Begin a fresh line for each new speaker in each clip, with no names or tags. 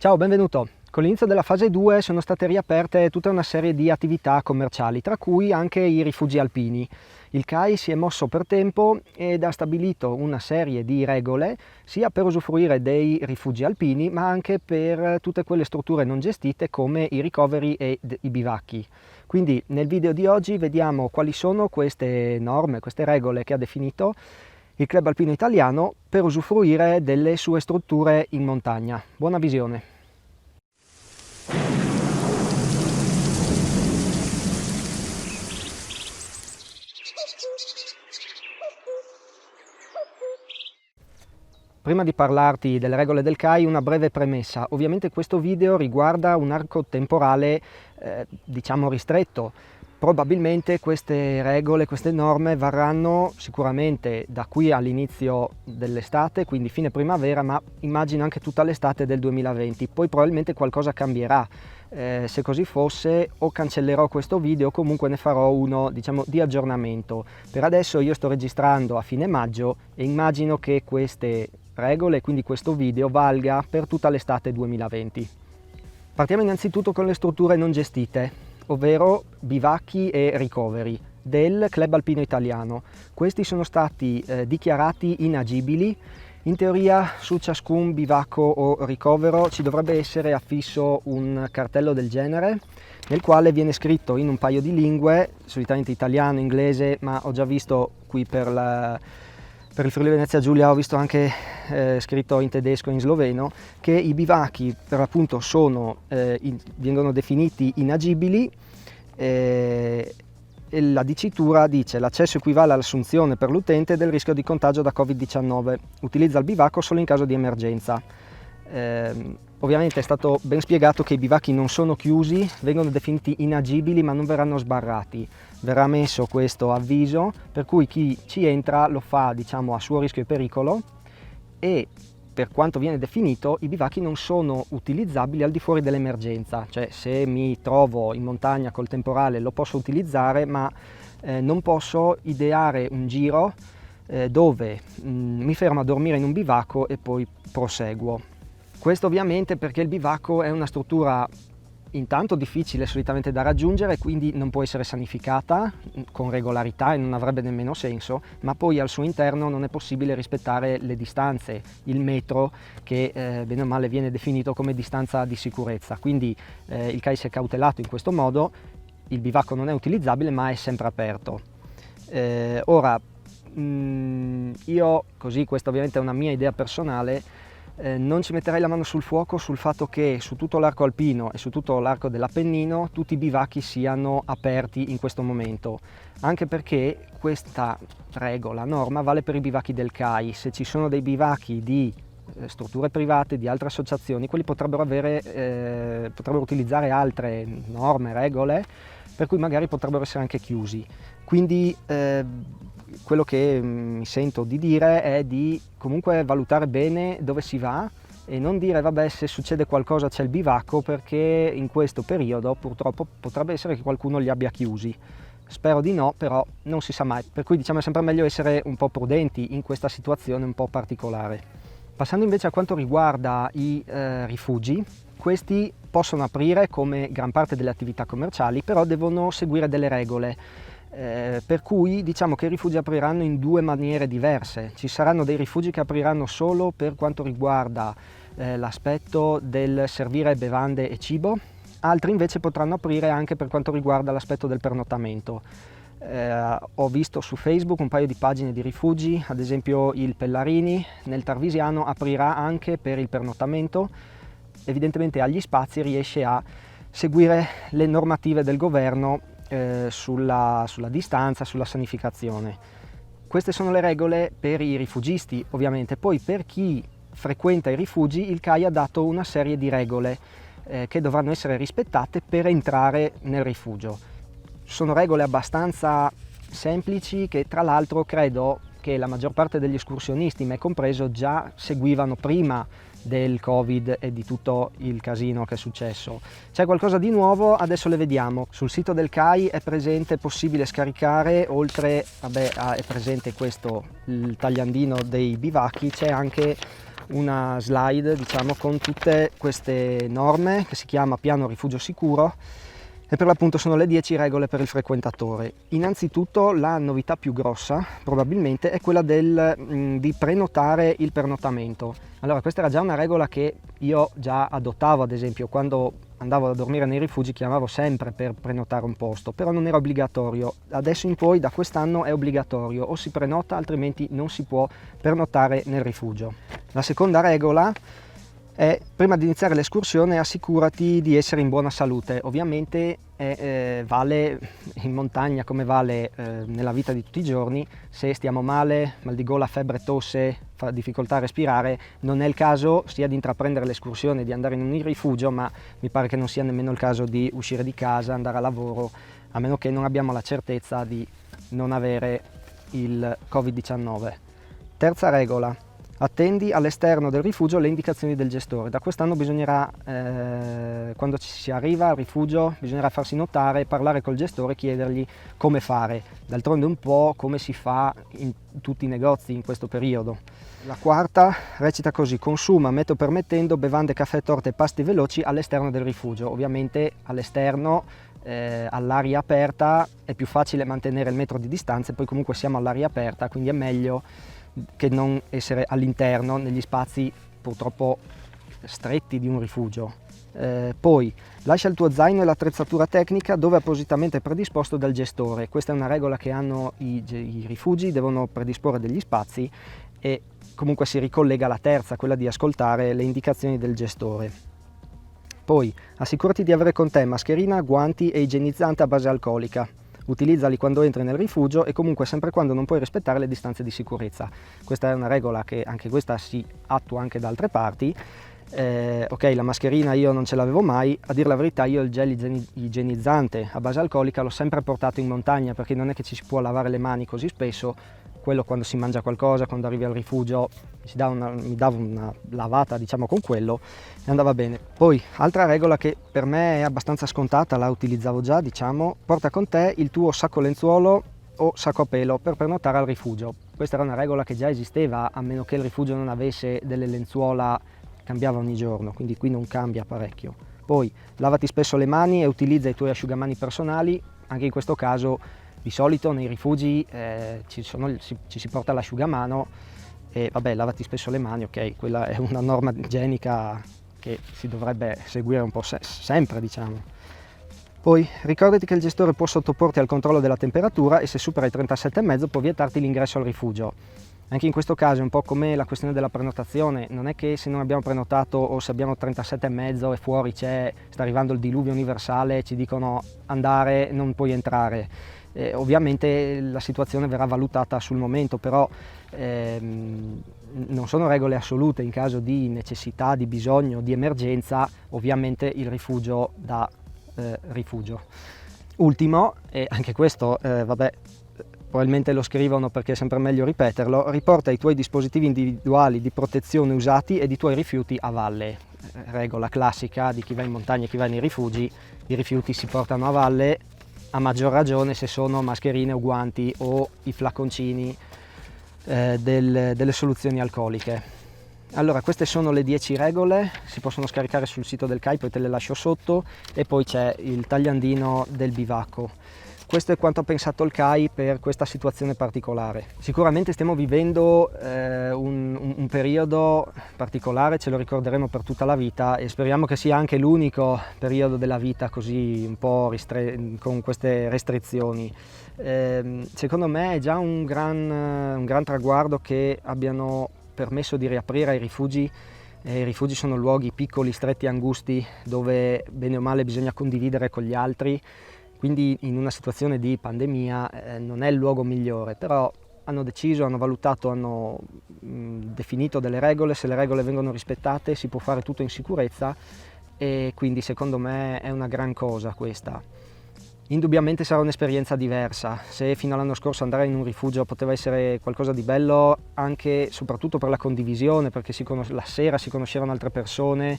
Ciao, benvenuto. Con l'inizio della fase 2 sono state riaperte tutta una serie di attività commerciali, tra cui anche i rifugi alpini. Il CAI si è mosso per tempo ed ha stabilito una serie di regole sia per usufruire dei rifugi alpini, ma anche per tutte quelle strutture non gestite come i ricoveri e i bivacchi. Quindi nel video di oggi vediamo quali sono queste norme, queste regole che ha definito il Club Alpino Italiano per usufruire delle sue strutture in montagna. Buona visione! Prima di parlarti delle regole del CAI, una breve premessa. Ovviamente questo video riguarda un arco temporale diciamo ristretto. Probabilmente queste regole, queste norme varranno sicuramente da qui all'inizio dell'estate, quindi fine primavera, ma immagino anche tutta l'estate del 2020. Poi probabilmente qualcosa cambierà. Se così fosse o cancellerò questo video o comunque ne farò uno, diciamo, di aggiornamento. Per adesso io sto registrando a fine maggio e immagino che queste regole, quindi questo video, valga per tutta l'estate 2020. Partiamo innanzitutto con le strutture non gestite, ovvero bivacchi e ricoveri del Club Alpino Italiano. Questi sono stati dichiarati inagibili. In teoria su ciascun bivacco o ricovero ci dovrebbe essere affisso un cartello del genere nel quale viene scritto in un paio di lingue, solitamente italiano, inglese, ma ho già visto qui per il Friuli Venezia Giulia, ho visto anche scritto in tedesco e in sloveno, che i bivacchi per l'appunto vengono definiti inagibili. E la dicitura dice: l'accesso equivale all'assunzione per l'utente del rischio di contagio da Covid-19, utilizza il bivacco solo in caso di emergenza. Ovviamente è stato ben spiegato che i bivacchi non sono chiusi, vengono definiti inagibili ma non verranno sbarrati. Verrà messo questo avviso per cui chi ci entra lo fa, diciamo, a suo rischio e pericolo, e per quanto viene definito i bivacchi non sono utilizzabili al di fuori dell'emergenza, cioè se mi trovo in montagna col temporale lo posso utilizzare, ma non posso ideare un giro dove mi fermo a dormire in un bivacco e poi proseguo. Questo ovviamente perché il bivacco è una struttura intanto difficile solitamente da raggiungere, quindi non può essere sanificata con regolarità e non avrebbe nemmeno senso, ma poi al suo interno non è possibile rispettare le distanze, il metro che bene o male viene definito come distanza di sicurezza. Quindi il CAI si è cautelato in questo modo, il bivacco non è utilizzabile ma è sempre aperto. Ora, io, così, questa ovviamente è una mia idea personale, non ci metterei la mano sul fuoco sul fatto che su tutto l'arco alpino e su tutto l'arco dell'Appennino tutti i bivacchi siano aperti in questo momento, anche perché questa regola, norma, vale per i bivacchi del CAI. Se ci sono dei bivacchi di strutture private, di altre associazioni, quelli potrebbero utilizzare altre norme, regole, per cui magari potrebbero essere anche chiusi. Quindi quello che mi sento di dire è di comunque valutare bene dove si va e non dire vabbè, se succede qualcosa c'è il bivacco, perché in questo periodo purtroppo potrebbe essere che qualcuno li abbia chiusi. Spero di no, però non si sa mai, per cui diciamo è sempre meglio essere un po' prudenti in questa situazione un po' particolare. Passando invece a quanto riguarda i rifugi, questi possono aprire come gran parte delle attività commerciali, però devono seguire delle regole. Per cui diciamo che i rifugi apriranno in due maniere diverse. Ci saranno dei rifugi che apriranno solo per quanto riguarda l'aspetto del servire bevande e cibo, altri invece potranno aprire anche per quanto riguarda l'aspetto del pernottamento. Ho visto su Facebook un paio di pagine di rifugi, ad esempio il Pellarini nel Tarvisiano aprirà anche per il pernottamento. Evidentemente agli spazi riesce a seguire le normative del governo sulla distanza, sulla sanificazione. Queste sono le regole per i rifugisti, ovviamente. Poi per chi frequenta i rifugi il CAI ha dato una serie di regole che dovranno essere rispettate per entrare nel rifugio. Sono regole abbastanza semplici che tra l'altro credo che la maggior parte degli escursionisti, me compreso, già seguivano prima del Covid e di tutto il casino che è successo. C'è qualcosa di nuovo, adesso le vediamo. Sul sito del CAI è possibile scaricare, oltre, è presente questo, il tagliandino dei bivacchi, c'è anche una slide, diciamo, con tutte queste norme che si chiama Piano Rifugio Sicuro, e per l'appunto sono le 10 regole per il frequentatore. Innanzitutto la novità più grossa probabilmente è quella di prenotare il pernottamento. Allora, questa era già una regola che io già adottavo, ad esempio quando andavo a dormire nei rifugi chiamavo sempre per prenotare un posto, però non era obbligatorio. Adesso in poi, da quest'anno, è obbligatorio, o si prenota altrimenti non si può pernottare nel rifugio. La seconda regola è: prima di iniziare l'escursione assicurati di essere in buona salute. Ovviamente vale in montagna come vale nella vita di tutti i giorni. Se stiamo male, mal di gola, febbre, tosse, fa difficoltà a respirare, non è il caso sia di intraprendere l'escursione, di andare in un rifugio, ma mi pare che non sia nemmeno il caso di uscire di casa, andare a lavoro, a meno che non abbiamo la certezza di non avere il Covid-19. Terza regola: attendi all'esterno del rifugio le indicazioni del gestore. Da quest'anno bisognerà, quando ci si arriva al rifugio, bisognerà farsi notare, parlare col gestore, chiedergli come fare. D'altronde un po' come si fa in tutti i negozi in questo periodo. La quarta recita così: consuma, meteo permettendo, bevande, caffè, torte e pasti veloci all'esterno del rifugio. Ovviamente all'esterno, all'aria aperta, è più facile mantenere il metro di distanza, e poi comunque siamo all'aria aperta, quindi è meglio che non essere all'interno negli spazi purtroppo stretti di un rifugio. Poi lascia il tuo zaino e l'attrezzatura tecnica dove appositamente predisposto dal gestore. Questa è una regola che hanno i rifugi, devono predisporre degli spazi, e comunque si ricollega alla terza, quella di ascoltare le indicazioni del gestore. Poi assicurati di avere con te mascherina, guanti e igienizzante a base alcolica. Utilizzali quando entri nel rifugio e comunque sempre quando non puoi rispettare le distanze di sicurezza. Questa è una regola che anche questa si attua anche da altre parti. Ok, la mascherina io non ce l'avevo mai, a dire la verità io il gel igienizzante a base alcolica l'ho sempre portato in montagna, perché non è che ci si può lavare le mani così spesso. Quello quando si mangia qualcosa, quando arrivi al rifugio mi dava una lavata, diciamo, con quello, e andava bene. Poi altra regola che per me è abbastanza scontata, la utilizzavo già, diciamo: porta con te il tuo sacco lenzuolo o sacco a pelo per pernotare al rifugio. Questa era una regola che già esisteva, a meno che il rifugio non avesse delle lenzuola che cambiava ogni giorno, quindi qui non cambia parecchio. Poi lavati spesso le mani e utilizza i tuoi asciugamani personali. Anche in questo caso di solito nei rifugi ci si porta l'asciugamano, e vabbè, lavati spesso le mani, ok, quella è una norma igienica che si dovrebbe seguire un po' sempre, diciamo. Poi ricordati che il gestore può sottoporti al controllo della temperatura, e se supera i 37,5 può vietarti l'ingresso al rifugio. Anche in questo caso è un po' come la questione della prenotazione: non è che se non abbiamo prenotato o se abbiamo 37,5 e fuori sta arrivando il diluvio universale, ci dicono andare, non puoi entrare. Ovviamente la situazione verrà valutata sul momento, però non sono regole assolute. In caso di necessità, di bisogno, di emergenza, ovviamente il rifugio dà rifugio. Ultimo, e anche questo vabbè, probabilmente lo scrivono perché è sempre meglio ripeterlo: riporta i tuoi dispositivi individuali di protezione usati ed i tuoi rifiuti a valle. Regola classica di chi va in montagna e chi va nei rifugi: i rifiuti si portano a valle, a maggior ragione se sono mascherine o guanti o i flaconcini delle soluzioni alcoliche. Allora, queste sono le 10 regole, si possono scaricare sul sito del CAI, poi te le lascio sotto, e poi c'è il tagliandino del bivacco. Questo è quanto ha pensato il CAI per questa situazione particolare. Sicuramente stiamo vivendo un periodo particolare, ce lo ricorderemo per tutta la vita, e speriamo che sia anche l'unico periodo della vita così un po' con queste restrizioni. Secondo me è già un gran traguardo che abbiano permesso di riaprire i rifugi. I rifugi sono luoghi piccoli, stretti, angusti, dove bene o male bisogna condividere con gli altri. Quindi in una situazione di pandemia non è il luogo migliore, però hanno deciso, hanno valutato, hanno definito delle regole. Se le regole vengono rispettate si può fare tutto in sicurezza, e quindi secondo me è una gran cosa questa. Indubbiamente sarà un'esperienza diversa. Se fino all'anno scorso andare in un rifugio poteva essere qualcosa di bello, anche soprattutto per la condivisione, perché la sera si conoscevano altre persone,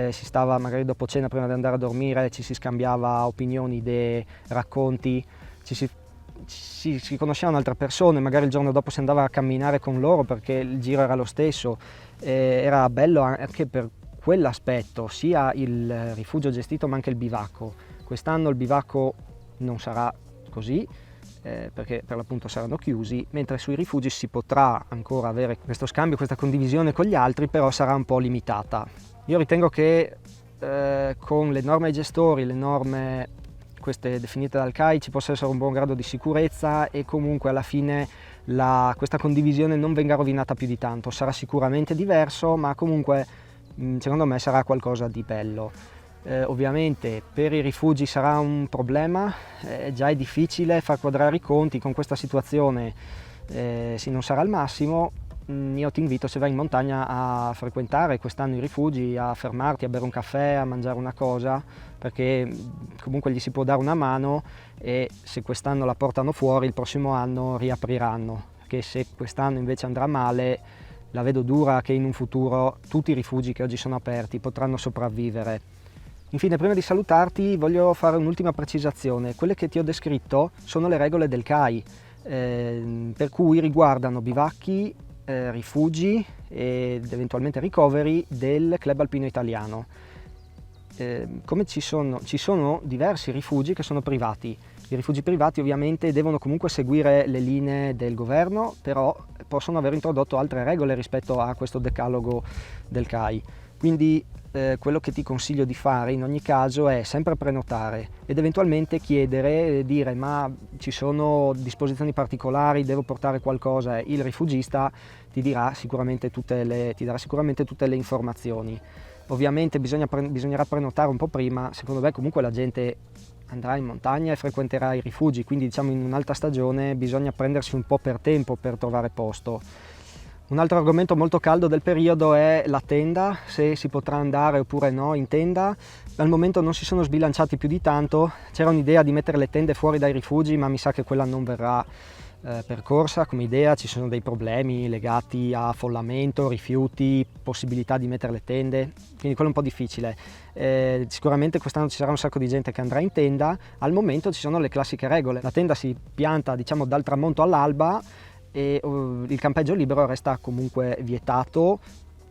si stava magari dopo cena, prima di andare a dormire, ci si scambiava opinioni, idee, racconti, si conoscevano altre persone, magari il giorno dopo si andava a camminare con loro perché il giro era lo stesso. Era bello anche per quell'aspetto, sia il rifugio gestito ma anche il bivacco. Quest'anno il bivacco non sarà così, perché per l'appunto saranno chiusi, mentre sui rifugi si potrà ancora avere questo scambio, questa condivisione con gli altri, però sarà un po' limitata. Io ritengo che con le norme ai gestori, le norme queste definite dal CAI, ci possa essere un buon grado di sicurezza e comunque alla fine questa condivisione non venga rovinata più di tanto. Sarà sicuramente diverso, ma comunque secondo me sarà qualcosa di bello. Ovviamente per i rifugi sarà un problema, già è difficile far quadrare i conti con questa situazione, se non sarà il massimo. Io ti invito, se vai in montagna, a frequentare quest'anno i rifugi, a fermarti, a bere un caffè, a mangiare una cosa, perché comunque gli si può dare una mano, e se quest'anno la portano fuori, il prossimo anno riapriranno, perché se quest'anno invece andrà male, la vedo dura che in un futuro tutti i rifugi che oggi sono aperti potranno sopravvivere. Infine, prima di salutarti, voglio fare un'ultima precisazione. Quelle che ti ho descritto sono le regole del CAI, per cui riguardano bivacchi, rifugi ed eventualmente ricoveri del Club Alpino Italiano. Come ci sono diversi rifugi che sono privati. I rifugi privati ovviamente devono comunque seguire le linee del governo, però possono aver introdotto altre regole rispetto a questo decalogo del CAI. Quindi quello che ti consiglio di fare in ogni caso è sempre prenotare ed eventualmente chiedere, dire: ma ci sono disposizioni particolari, devo portare qualcosa? Il rifugista ti darà sicuramente tutte le informazioni. Ovviamente bisognerà prenotare un po' prima. Secondo me comunque la gente andrà in montagna e frequenterà i rifugi, quindi diciamo in un'alta stagione bisogna prendersi un po' per tempo per trovare posto. Un altro argomento molto caldo del periodo è la tenda, se si potrà andare oppure no in tenda. Al momento non si sono sbilanciati più di tanto, c'era un'idea di mettere le tende fuori dai rifugi, ma mi sa che quella non verrà percorsa come idea. Ci sono dei problemi legati a affollamento, rifiuti, possibilità di mettere le tende, quindi quello è un po' difficile. Sicuramente quest'anno ci sarà un sacco di gente che andrà in tenda. Al momento ci sono le classiche regole: la tenda si pianta diciamo dal tramonto all'alba e il campeggio libero resta comunque vietato,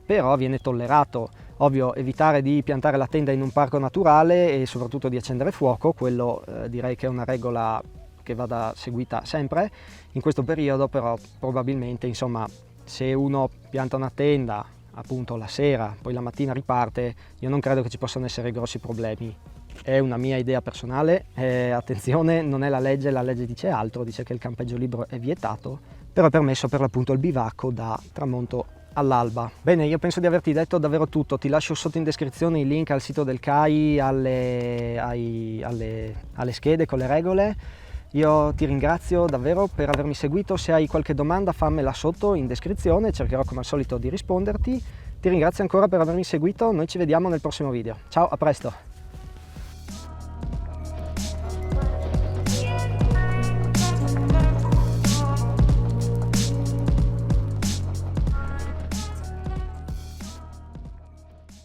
però viene tollerato. Ovvio, evitare di piantare la tenda in un parco naturale e soprattutto di accendere fuoco, quello direi che è una regola che vada seguita sempre. In questo periodo però probabilmente, insomma, se uno pianta una tenda appunto la sera, poi la mattina riparte, io non credo che ci possano essere grossi problemi. È una mia idea personale, attenzione, non è la legge dice altro, dice che il campeggio libero è vietato, però è permesso per l'appunto il bivacco da tramonto all'alba. Bene, io penso di averti detto davvero tutto. Ti lascio sotto in descrizione il link al sito del CAI, alle schede con le regole. Io ti ringrazio davvero per avermi seguito. Se hai qualche domanda fammela sotto in descrizione, cercherò come al solito di risponderti. Ti ringrazio ancora per avermi seguito, noi ci vediamo nel prossimo video. Ciao, a presto!